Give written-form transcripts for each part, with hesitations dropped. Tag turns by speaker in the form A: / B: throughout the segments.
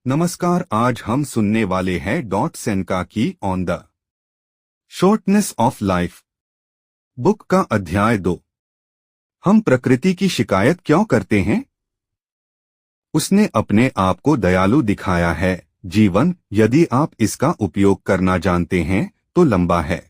A: नमस्कार। आज हम सुनने वाले हैं डॉट सेनेका की on the shortness of life book का अध्याय 2। हम प्रकृति की शिकायत क्यों करते हैं? उसने अपने आप को दयालु दिखाया है। जीवन, यदि आप इसका उपयोग करना जानते हैं, तो लंबा है।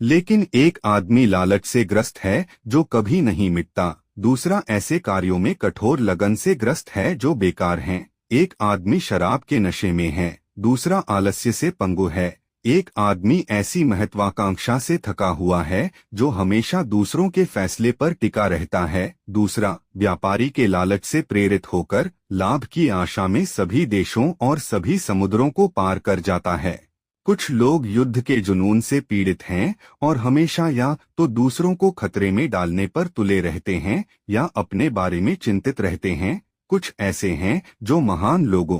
A: लेकिन एक आदमी लालच से ग्रस्त है जो कभी नहीं मिटता। दूसरा ऐसे कार्यों में कठोर लगन से ग्रस्त है जो बेकार हैं। एक आदमी शराब के नशे में है, दूसरा आलस्य से पंगु है। एक आदमी ऐसी महत्वाकांक्षा से थका हुआ है जो हमेशा दूसरों के फैसले पर टिका रहता है। दूसरा व्यापारी के लालच से प्रेरित होकर लाभ की आशा में सभी देशों और सभी समुद्रों को पार कर जाता है। कुछ लोग युद्ध के जुनून से पीड़ित हैं और हमेशा या तो दूसरों को खतरे में डालने पर तुले रहते हैं या अपने बारे में चिंतित रहते हैं। कुछ ऐसे हैं जो महान लोगों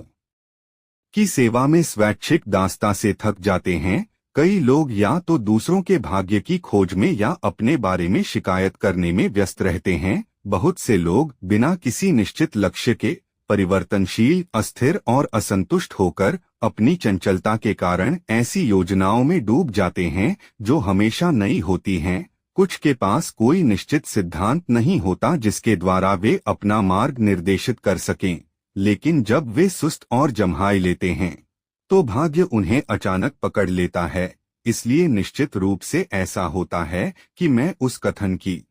A: की सेवा में स्वैच्छिक दासता से थक जाते हैं। कई लोग या तो दूसरों के भाग्य की खोज में या अपने बारे में शिकायत करने में व्यस्त रहते हैं। बहुत से लोग बिना किसी निश्चित लक्ष्य के परिवर्तनशील, अस्थिर और असंतुष्ट होकर अपनी चंचलता के कारण ऐसी योजनाओं में डूब जाते हैं जो हमेशा नई होती हैं। कुछ के पास कोई निश्चित सिद्धांत नहीं होता जिसके द्वारा वे अपना मार्ग निर्देशित कर सकें, लेकिन जब वे सुस्त और जम्हाई लेते हैं तो भाग्य उन्हें अचानक पकड़ लेता है। इसलिए निश्चित रूप से ऐसा होता है कि मैं उस कथन की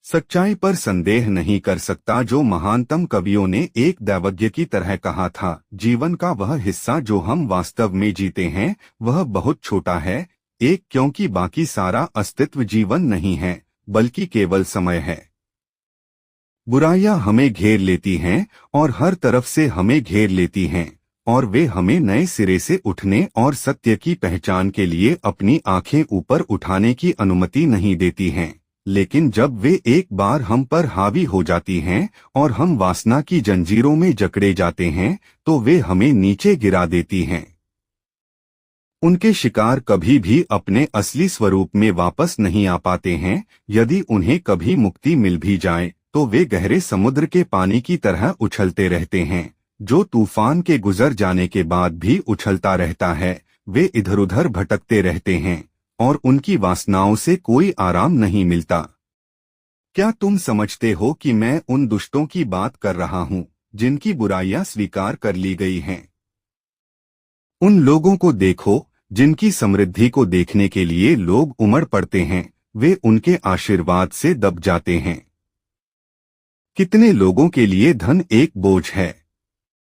A: सच्चाई पर संदेह नहीं कर सकता जो महानतम कवियों ने एक दैवज्ञ की तरह कहा था। जीवन का वह हिस्सा जो हम वास्तव में जीते हैं वह बहुत छोटा है। क्योंकि बाकी सारा अस्तित्व जीवन नहीं है बल्कि केवल समय है। बुराइयां हमें घेर लेती हैं और हर तरफ से हमें घेर लेती हैं और वे हमें नए सिरे से उठने और सत्य की पहचान के लिए अपनी आंखें ऊपर उठाने की अनुमति नहीं देती हैं। लेकिन जब वे एक बार हम पर हावी हो जाती हैं और हम वासना की जंजीरों में जकड़े जाते हैं तो वे हमें नीचे गिरा देती हैं। उनके शिकार कभी भी अपने असली स्वरूप में वापस नहीं आ पाते हैं। यदि उन्हें कभी मुक्ति मिल भी जाए तो वे गहरे समुद्र के पानी की तरह उछलते रहते हैं जो तूफान के गुजर जाने के बाद भी उछलता रहता है। वे इधर उधर भटकते रहते हैं और उनकी वासनाओं से कोई आराम नहीं मिलता। क्या तुम समझते हो कि मैं उन दुष्टों की बात कर रहा हूँ जिनकी बुराइयां स्वीकार कर ली गई हैं? उन लोगों को देखो जिनकी समृद्धि को देखने के लिए लोग उमड़ पड़ते हैं। वे उनके आशीर्वाद से दब जाते हैं। कितने लोगों के लिए धन एक बोझ है।